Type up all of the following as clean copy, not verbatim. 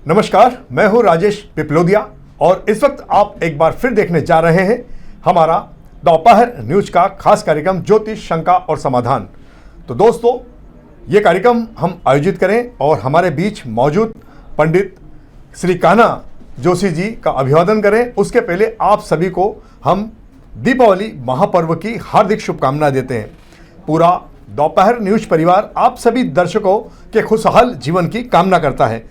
नमस्कार, मैं हूं राजेश पिपलोदिया और इस वक्त आप एक बार फिर देखने जा रहे हैं हमारा दोपहर न्यूज का खास कार्यक्रम ज्योतिष, शंका और समाधान। तो दोस्तों, ये कार्यक्रम हम आयोजित करें और हमारे बीच मौजूद पंडित श्री कान्हा जोशी जी का अभिवादन करें। उसके पहले आप सभी को हम दीपावली महापर्व की हार्दिक शुभकामनाएं देते हैं। पूरा दोपहर न्यूज परिवार आप सभी दर्शकों के खुशहाल जीवन की कामना करता है।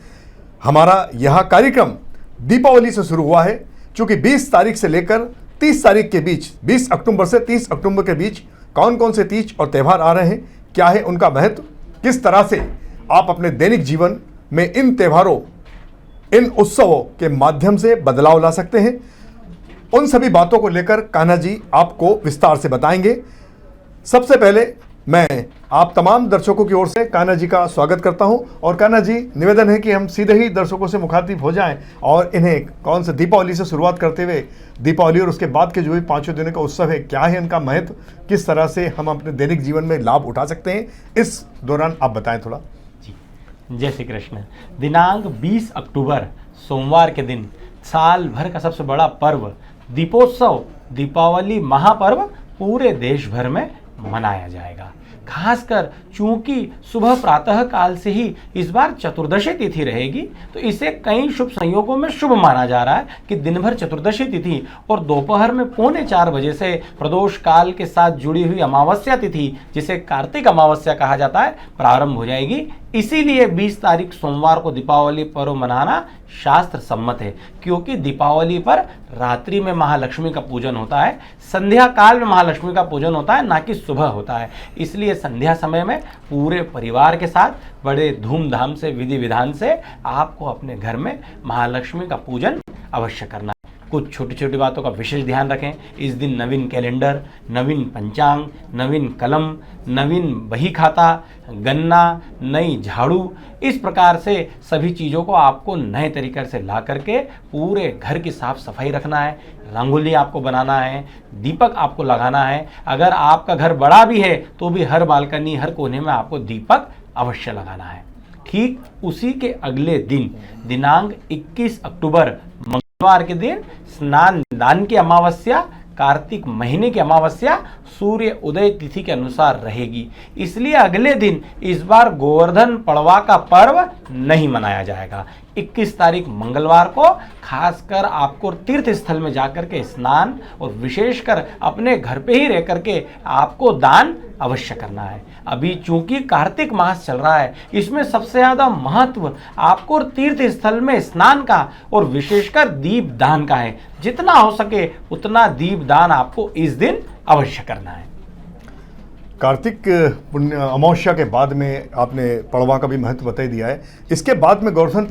हमारा यह कार्यक्रम दीपावली से शुरू हुआ है, चूंकि 20 तारीख से लेकर 30 तारीख के बीच, 20 अक्टूबर से 30 अक्टूबर के बीच कौन कौन से तीज और त्यौहार आ रहे हैं, क्या है उनका महत्व, किस तरह से आप अपने दैनिक जीवन में इन त्यौहारों, इन उत्सवों के माध्यम से बदलाव ला सकते हैं, उन सभी बातों को लेकर कान्हा जी आपको विस्तार से बताएंगे। सबसे पहले मैं आप तमाम दर्शकों की ओर से कान्हा जी का स्वागत करता हूं। और कान्हा जी, निवेदन है कि हम सीधे ही दर्शकों से मुखातिब हो जाएं और इन्हें कौन से दीपावली से शुरुआत करते हुए दीपावली और उसके बाद के जो भी 5 दिनों का उत्सव है, क्या है इनका महत्व, किस तरह से हम अपने दैनिक जीवन में लाभ उठा सकते हैं, इस दौरान आप बताएं थोड़ा। जी, जय श्री कृष्ण। दिनांक 20 अक्टूबर सोमवार के दिन साल भर का सबसे बड़ा पर्व दीपोत्सव, दीपावली महापर्व पूरे देश भर में मनाया जाएगा। खासकर चूंकि सुबह प्रातः काल से ही इस बार चतुर्दशी तिथि रहेगी, तो इसे कई शुभ संयोगों में शुभ माना जा रहा है कि दिन भर चतुर्दशी तिथि और दोपहर में 3:45 बजे से प्रदोष काल के साथ जुड़ी हुई अमावस्या तिथि, जिसे कार्तिक अमावस्या कहा जाता है, प्रारंभ हो जाएगी। इसीलिए 20 तारीख सोमवार को दीपावली पर्व मनाना शास्त्र सम्मत है, क्योंकि दीपावली पर रात्रि में महालक्ष्मी का पूजन होता है, संध्या काल में महालक्ष्मी का पूजन होता है, ना कि सुबह होता है। इसलिए संध्या समय में पूरे परिवार के साथ बड़े धूमधाम से, विधि विधान से आपको अपने घर में महालक्ष्मी का पूजन अवश्य करना है। कुछ छोटी छोटी बातों का विशेष ध्यान रखें। इस दिन नवीन कैलेंडर, नवीन पंचांग, नवीन कलम, नवीन बही खाता, गन्ना, नई झाड़ू, इस प्रकार से सभी चीज़ों को आपको नए तरीके से ला करके पूरे घर की साफ सफाई रखना है। रंगोली आपको बनाना है, दीपक आपको लगाना है। अगर आपका घर बड़ा भी है तो भी हर बालकनी, हर कोने में आपको दीपक अवश्य लगाना है। ठीक उसी के अगले दिन दिनांक 21 अक्टूबर मंगलवार के दिन स्नान दान की अमावस्या, कार्तिक महीने की अमावस्या सूर्य उदय तिथि के अनुसार रहेगी। इसलिए अगले दिन इस बार गोवर्धन पड़वा का पर्व नहीं मनाया जाएगा। 21 तारीख मंगलवार को खासकर आपको तीर्थ स्थल में जाकर के स्नान और विशेषकर अपने घर पे ही रह करके आपको दान अवश्य करना है। अभी चूंकि कार्तिक मास चल रहा है, इसमें सबसे ज्यादा महत्व आपको तीर्थ स्थल में स्नान का और विशेषकर दीप दान का है। जितना हो सके उतना दीप दान आपको इस दिन अवश्य करना है। कार्तिक पुण्य अमावस्या के बाद में आपने पड़वा का भी महत्व बता ही दिया है। इसके बाद में गोवर्धन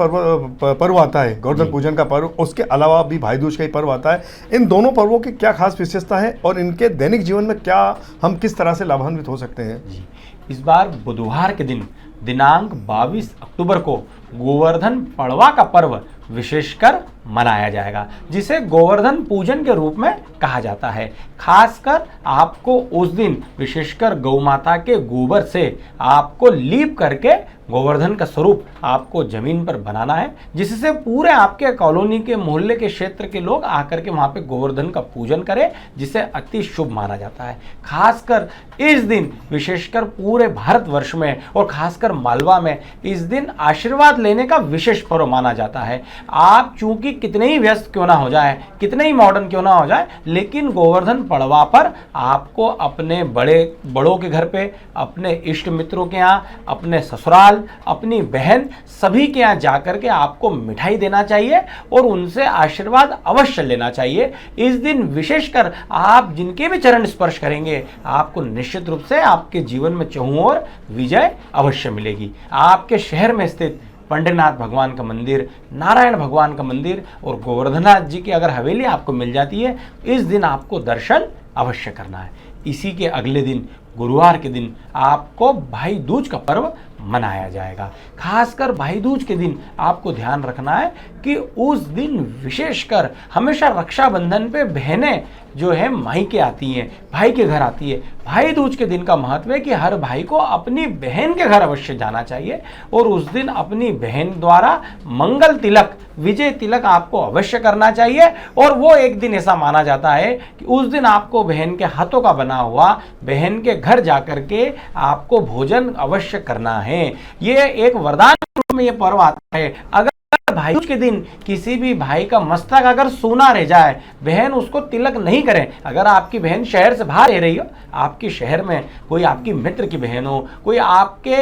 पर्व आता है, गोवर्धन पूजन का पर्व। उसके अलावा भी भाई दूज का ही पर्व आता है। इन दोनों पर्वों की क्या खास विशेषता है और इनके दैनिक जीवन में क्या हम किस तरह से लाभान्वित हो सकते हैं? जी, इस बार बुधवार के दिन दिनांक 22 अक्टूबर को गोवर्धन पड़वा का पर्व विशेषकर मनाया जाएगा, जिसे गोवर्धन पूजन के रूप में कहा जाता है। खासकर आपको उस दिन विशेषकर गौ माता के गोबर से आपको लीप करके गोवर्धन का स्वरूप आपको जमीन पर बनाना है, जिससे पूरे आपके कॉलोनी के, मोहल्ले के क्षेत्र के लोग आकर के वहां पे गोवर्धन का पूजन करें, जिसे अति शुभ माना जाता है। खासकर इस दिन विशेषकर पूरे भारतवर्ष में और खासकर मालवा में इस दिन आशीर्वाद लेने का विशेष पर्व माना जाता है। आप चूंकि कितने ही व्यस्त क्यों ना हो जाए, कितने ही मॉडर्न क्यों ना हो जाए, लेकिन गोवर्धन पड़वा पर आपको अपने बड़ों के घर पे, अपने इष्ट मित्रों के यहाँ, अपने ससुराल, अपनी बहन, सभी के यहाँ जाकर के आपको मिठाई देना चाहिए और उनसे आशीर्वाद अवश्य लेना चाहिए। इस दिन विशेषकर आप जिनके भी चरण स्पर्श करेंगे, आपको निश्चित रूप से आपके जीवन में चहुं ओर विजय अवश्य मिलेगी। आपके शहर में स्थित पंडितनाथ भगवान का मंदिर, नारायण भगवान का मंदिर और गोवर्धननाथ जी की अगर हवेली आपको मिल जाती है, इस दिन आपको दर्शन अवश्य करना है। इसी के अगले दिन गुरुवार के दिन आपको भाई दूज का पर्व मनाया जाएगा। खासकर भाई दूज के दिन आपको ध्यान रखना है कि उस दिन विशेषकर हमेशा रक्षाबंधन पे बहनें जो है मायके आती हैं, भाई के घर आती है। भाई दूज के दिन का महत्व है कि हर भाई को अपनी बहन के घर अवश्य जाना चाहिए और उस दिन अपनी बहन द्वारा मंगल तिलक, विजय तिलक आपको अवश्य करना चाहिए। और वो एक दिन ऐसा माना जाता है कि उस दिन आपको बहन के हाथों का बना हुआ बहन के घर जाकर के आपको भोजन अवश्य करना है। ये एक वरदान के रूप में ये पर्व आता है। अगर भाई दूज के दिन किसी भी भाई का मस्तक अगर सूना रह जाए, बहन उसको तिलक नहीं करे, अगर आपकी बहन शहर से बाहर रह रही हो, आपके शहर में कोई आपकी मित्र की बहन हो, कोई आपके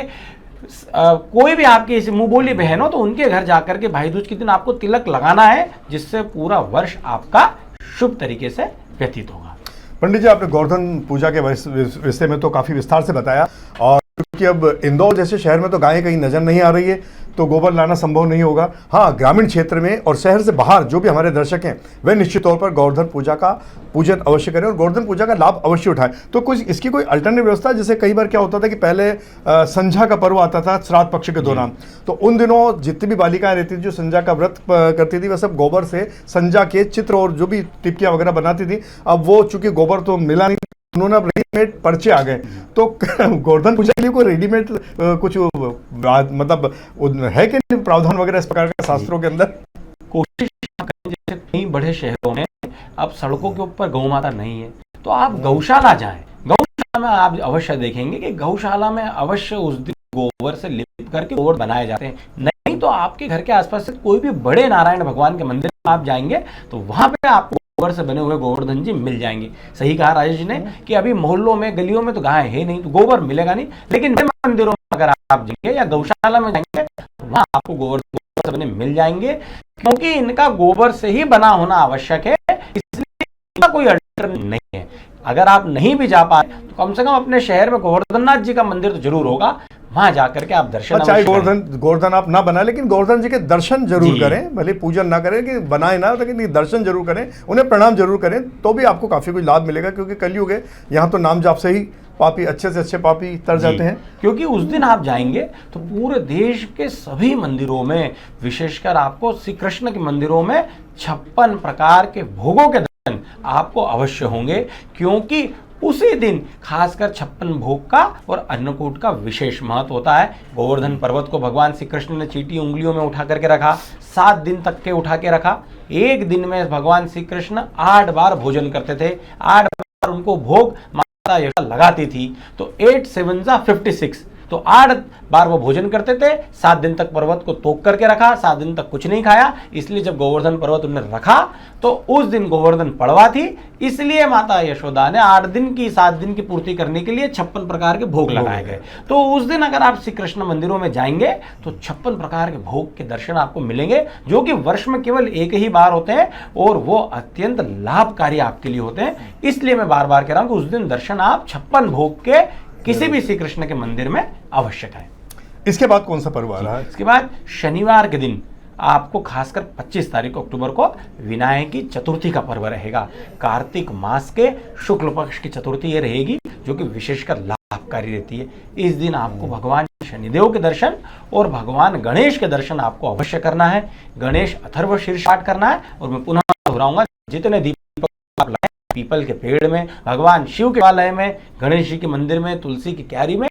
कोई भी आपकी मुंह बोली बहन हो, तो उनके घर जाकर के भाई दूज के दिन आपको तिलक लगाना है, जिससे पूरा वर्ष आपका शुभ तरीके से व्यतीत होगा। पंडित जी, आपने गोवर्धन पूजा के विषय में तो काफ़ी विस्तार से बताया, और क्योंकि अब इंदौर जैसे शहर में तो गायें कहीं नज़र नहीं आ रही है, तो गोबर लाना संभव नहीं होगा। हाँ, ग्रामीण क्षेत्र में और शहर से बाहर जो भी हमारे दर्शक हैं, वे निश्चित तौर पर गोवर्धन पूजा का पूजन अवश्य करें और गोवर्धन पूजा का लाभ अवश्य उठाएं। तो कुछ इसकी कोई अल्टरनेटिव व्यवस्था, जैसे कई बार क्या होता था कि पहले संझा का पर्व आता था श्राद्ध पक्ष के दौरान, तो उन दिनों जितनी भी बालिकाएं रहती थी जो संझा का व्रत करती थी, वह सब गोबर से संझा के चित्र और जो भी टिपकियाँ वगैरह बनाती थी। अब वो चूंकि गोबर तो मिला नहीं, उन्होंने अब रेडीमेड पर्चे आ गए, तो गोवर्धन पूजा के लिए कोई रेडीमेड कुछ मतलब है कि नहीं प्रावधान वगैरह इस प्रकार का शास्त्रों के अंदर? कोशिश करें, जैसे कई बड़े शहरों में अब सड़कों के ऊपर गौ माता नहीं है, तो आप गौशाला जाएं। गौशाला में आप अवश्य देखेंगे कि गौशाला में अवश्य उस दिन गोबर से लिप करके गोबर बनाए जाते हैं। नहीं तो आपके घर के आसपास से कोई भी बड़े नारायण भगवान के मंदिर में आप जाएंगे तो वहां पे आपको गोबर से बने हुए गोवर्धन जी मिल जाएंगे। सही कहा राजेश जी ने कि अभी मोहल्लों में, गलियों में तो गाय है नहीं, तो गोबर मिलेगा नहीं, लेकिन मंदिरों में अगर आप जाएंगे या गौशाला में जाएंगे तो वहां आपको गोबर से बने मिल जाएंगे, क्योंकि इनका गोबर से ही बना होना आवश्यक है, इसलिए इनका कोई अल्टरनेटिव नहीं है। अगर आप नहीं भी जा पाए तो कम से कम अपने शहर में गोवर्धननाथ जी का मंदिर तो जरूर होगा, वहां जाकर के आप दर्शन, चाहे गोवर्धन आप ना बनाए, लेकिन गोवर्धन जी के दर्शन जरूर करें, भले पूजन ना करें कि बनाए ना, लेकिन दर्शन जरूर करें, उन्हें प्रणाम जरूर करें, तो भी आपको काफी कुछ लाभ मिलेगा। क्योंकि कलयुग है, यहाँ तो नाम जाप से ही पापी, अच्छे से अच्छे पापी तर जाते हैं। क्योंकि उस दिन आप जाएंगे तो पूरे देश के सभी मंदिरों में, विशेषकर आपको श्री कृष्ण के मंदिरों में 56 प्रकार के भोगों के दर्शन आपको अवश्य होंगे, क्योंकि उसी दिन खासकर 56 भोग का और अन्नकूट का विशेष महत्व होता है। गोवर्धन पर्वत को भगवान श्री कृष्ण ने चींटी उंगलियों में उठा करके रखा, 7 दिन तक के उठा के रखा। एक दिन में भगवान श्री कृष्ण 8 बार भोजन करते थे, 8 बार उनको भोग माता यशोदा लगाती थी, तो 8 7 56, तो 8 बार वो भोजन करते थे। 7 दिन तक पर्वत को तोक करके रखा, 7 दिन तक कुछ नहीं खाया, इसलिए जब गोवर्धन पर्वत उन्होंने रखा तो उस दिन गोवर्धन पड़वा थी, इसलिए माता यशोदा ने 8 दिन की 7 दिन की पूर्ति करने के लिए 56 प्रकार के भोग लगाए गए। तो उस दिन अगर आप श्री कृष्ण मंदिरों में जाएंगे तो 56 प्रकार के भोग के दर्शन आपको मिलेंगे, जो कि वर्ष में केवल एक ही बार होते हैं और वो अत्यंत लाभकारी आपके लिए होते हैं। इसलिए मैं बार बार कह रहा हूं कि उस दिन दर्शन आप 56 भोग के किसी भी श्री कृष्ण के मंदिर में अवश्य करें। इसके बाद कौन सा पर्व आ रहा है? इसके बाद शनिवार के दिन आपको खासकर 25 तारीख अक्टूबर को विनायकी चतुर्थी का पर्व रहेगा। कार्तिक मास के शुक्ल पक्ष की चतुर्थी ये रहेगी, जो कि विशेषकर लाभकारी रहती है। इस दिन आपको भगवान शनिदेव के दर्शन और भगवान गणेश के दर्शन आपको अवश्य करना है। गणेश अथर्व शीर्ष पाठ करना है, और मैं पुनः दोहराऊंगा, जितने दीपक आप लगाएं पीपल के पेड़ में, भगवान शिव के आलय में, गणेश जी के मंदिर में, तुलसी की क्यारी में,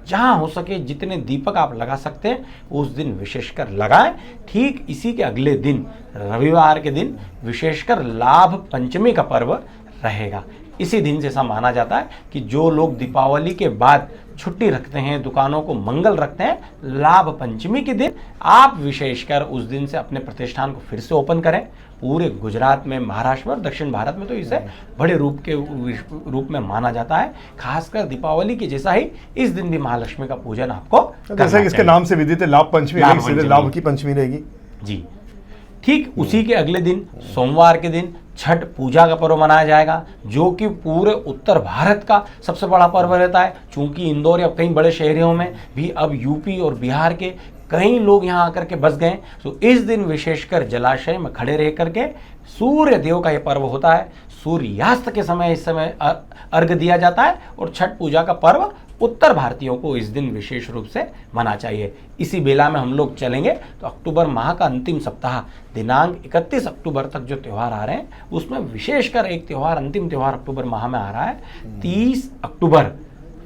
जहां हो सके जितने दीपक आप लगा सकते हैं उस दिन विशेषकर लगाएं। ठीक इसी के अगले दिन रविवार के दिन विशेषकर लाभ पंचमी का पर्व रहेगा। इसी दिन से ऐसा माना जाता है कि जो लोग दीपावली के बाद छुट्टी रखते हैं, दुकानों को मंगल रखते हैं, लाभ पंचमी के दिन आप विशेषकर उस दिन से अपने प्रतिष्ठान को फिर से ओपन करें। पूरे गुजरात में, महाराष्ट्र में और दक्षिण भारत में तो इसे बड़े रूप में माना जाता है। खासकर दीपावली के जैसा ही इस दिन भी महालक्ष्मी का पूजन आपको जैसा कि इसके नाम से विदित है, लाभ पंचमी, लाभ की पंचमी रहेगी जी। ठीक उसी के अगले दिन सोमवार के दिन छठ पूजा का पर्व मनाया जाएगा, जो कि पूरे उत्तर भारत का सबसे बड़ा पर्व रहता है। चूंकि इंदौर या कई बड़े शहरों में भी अब यूपी और बिहार के कई लोग यहाँ आकर के बस गए, तो इस दिन विशेषकर जलाशय में खड़े रह करके सूर्य देव का यह पर्व होता है। सूर्यास्त के समय इस समय अर्घ दिया जाता है और छठ पूजा का पर्व उत्तर भारतीयों को इस दिन विशेष रूप से मनाना चाहिए। इसी बेला में हम लोग चलेंगे तो अक्टूबर माह का अंतिम सप्ताह दिनांक 31 अक्टूबर तक जो त्यौहार आ रहे हैं उसमें विशेषकर एक त्यौहार, अंतिम त्यौहार अक्टूबर माह में आ रहा है 30 अक्टूबर,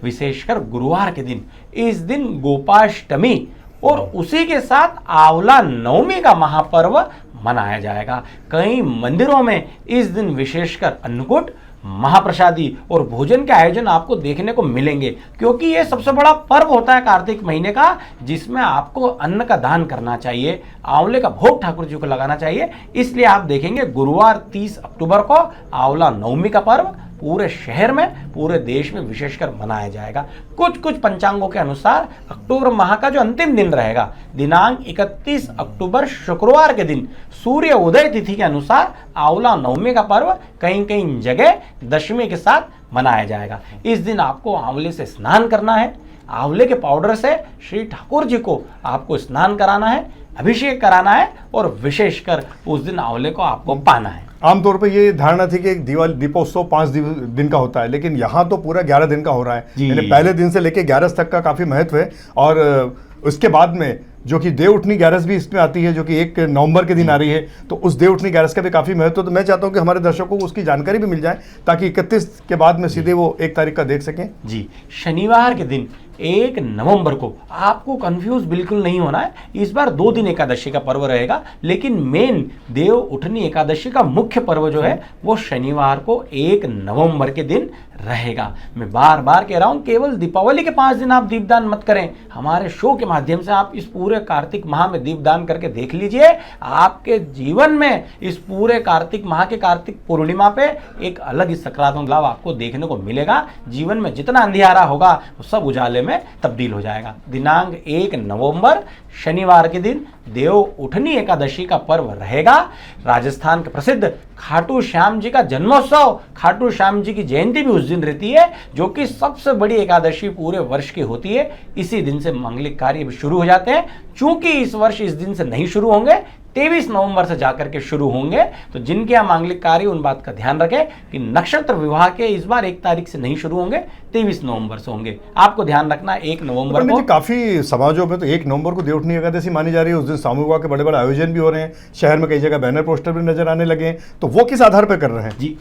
विशेषकर गुरुवार के दिन। इस दिन गोपाष्टमी और उसी के साथ आंवला नवमी का महापर्व मनाया जाएगा। कई मंदिरों में इस दिन विशेषकर अन्नकूट, महाप्रसादी और भोजन के आयोजन आपको देखने को मिलेंगे, क्योंकि ये सबसे बड़ा पर्व होता है कार्तिक महीने का, जिसमें आपको अन्न का दान करना चाहिए, आंवले का भोग ठाकुर जी को लगाना चाहिए। इसलिए आप देखेंगे गुरुवार 30 अक्टूबर को आंवला नवमी का पर्व पूरे शहर में, पूरे देश में विशेषकर मनाया जाएगा। कुछ पंचांगों के अनुसार अक्टूबर माह का जो अंतिम दिन रहेगा दिनांक 31 अक्टूबर शुक्रवार के दिन सूर्य उदय तिथि के अनुसार आंवला नवमी का पर्व कहीं कहीं जगह दशमी के साथ मनाया जाएगा। इस दिन आपको आंवले से स्नान करना है, आंवले के पाउडर से श्री ठाकुर जी को आपको स्नान कराना है, अभिषेक कराना है और विशेषकर उस दिन आंवले को आपको पाना है। आमतौर पे ये धारणा थी कि दिवाली दीपोत्सव 5 दिन का होता है, लेकिन यहाँ तो पूरा 11 दिन का हो रहा है। यानी पहले दिन से लेके 11 तक का काफी महत्व है। और उसके बाद में जो कि देव उठनी 11 भी इसमें आती है, जो कि 1 नवंबर के दिन आ रही है, तो उस देव उठनी 11 का भी काफी महत्व। तो मैं चाहता हूँ कि हमारे दर्शकों को उसकी जानकारी भी मिल जाए, ताकि 31 के बाद में सीधे वो 1 तारीख का देख सकें। जी, शनिवार के दिन 1 नवंबर को आपको कंफ्यूज बिल्कुल नहीं होना है। इस बार 2 दिन एकादशी का पर्व रहेगा, लेकिन मेन देव उठनी एकादशी का मुख्य पर्व जो है वो शनिवार को 1 नवंबर के दिन रहेगा। मैं बार बार कह रहा हूं, केवल दीपावली के 5 दिन आप दीपदान मत करें। हमारे शो के माध्यम से आप इस पूरे कार्तिक माह में दीपदान करके देख लीजिए। आपके जीवन में इस पूरे कार्तिक माह के कार्तिक पूर्णिमा पे एक अलग ही सकारात्मक लाभ आपको देखने को मिलेगा। जीवन में जितना अंधियारा होगा वो सब उजाले में तब्दील हो जाएगा। दिनांक 1 नवंबर शनिवार के दिन देव उठनी एकादशी का पर्व रहेगा। राजस्थान के प्रसिद्ध खाटू श्याम जी का जन्मोत्सव, खाटू श्याम जी की जयंती भी उस दिन रहती है, जो कि सबसे बड़ी एकादशी पूरे वर्ष की होती है। इसी दिन से मांगलिक कार्य भी शुरू हो जाते हैं। चूंकि इस वर्ष इस दिन से नहीं शुरू होंगे, 23 नवंबर से जाकर के शुरू होंगे, तो जिनके यहाँ मांगलिक कार्य उन बात का ध्यान रखें कि नक्षत्र विवाह के इस बार 1 तारीख से नहीं शुरू होंगे, 23 नवंबर से होंगे। आपको ध्यान रखना 1 नवंबर को। काफी समाजों में तो 1 नवंबर को देवउठनी एकादशी मानी जा रही है। उस दिन सामूहिक विवाह के बड़े बड़े आयोजन भी हो रहे हैं, शहर में कई जगह बैनर पोस्टर भी नजर आने लगे हैं। तो वो किस आधार पर कर रहे हैं? जी,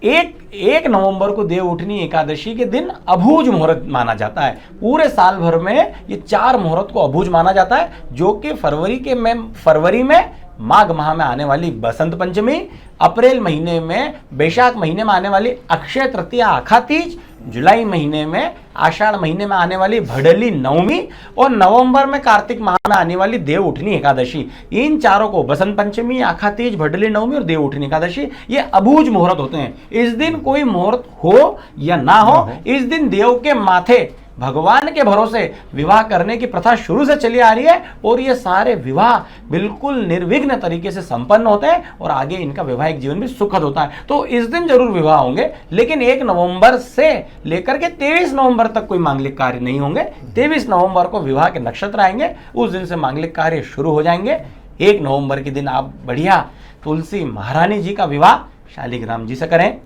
1 नवंबर को देव उठनी एकादशी के दिन अबूझ मुहूर्त माना जाता है। पूरे साल भर में ये 4 मुहूर्त को अबूझ माना जाता है, जो कि फरवरी में माघ माह में आने वाली बसंत पंचमी, अप्रैल महीने में बैशाख महीने में आने वाली अक्षय तृतीया आखा तीज, जुलाई महीने में आषाढ़ महीने में आने वाली भड़ली नवमी और नवंबर में कार्तिक माह में आने वाली देव उठनी एकादशी। इन चारों को बसंत पंचमी, आखा तीज, भड़ली नवमी और देव उठनी एकादशी ये अबूझ मुहूर्त होते हैं। इस दिन कोई मुहूर्त हो या ना हो, इस दिन देव के माथे भगवान के भरोसे विवाह करने की प्रथा शुरू से चली आ रही है और ये सारे विवाह बिल्कुल निर्विघ्न तरीके से संपन्न होते हैं और आगे इनका वैवाहिक जीवन भी सुखद होता है। तो इस दिन जरूर विवाह होंगे, लेकिन 1 नवंबर से लेकर के 23 नवंबर तक कोई मांगलिक कार्य नहीं होंगे। 23 नवंबर को विवाह के नक्षत्र आएंगे, उस दिन से मांगलिक कार्य शुरू हो जाएंगे। 1 नवंबर के दिन आप बढ़िया तुलसी महारानी जी का विवाह शालिग्राम जी से करें।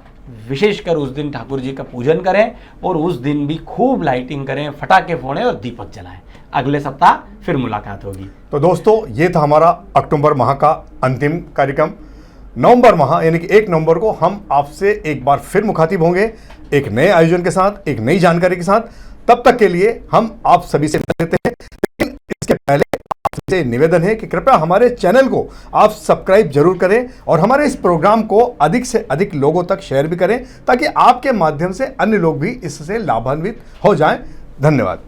विशेषकर उस दिन ठाकुर जी का पूजन करें और उस दिन भी खूब लाइटिंग करें, फटाके फोड़ें और दीपक जलाएं। अगले सप्ताह फिर मुलाकात होगी। तो दोस्तों, ये था हमारा अक्टूबर माह का अंतिम कार्यक्रम। नवंबर माह यानी कि 1 नवंबर को हम आपसे एक बार फिर मुखातिब होंगे, एक नए आयोजन के साथ, एक नई जानकारी के साथ। तब तक के लिए हम आप सभी से मिलते हैं, लेकिन इसके पहले से निवेदन है कि कृपया हमारे चैनल को आप सब्सक्राइब जरूर करें और हमारे इस प्रोग्राम को अधिक से अधिक लोगों तक शेयर भी करें, ताकि आपके माध्यम से अन्य लोग भी इससे लाभान्वित हो जाएं। धन्यवाद।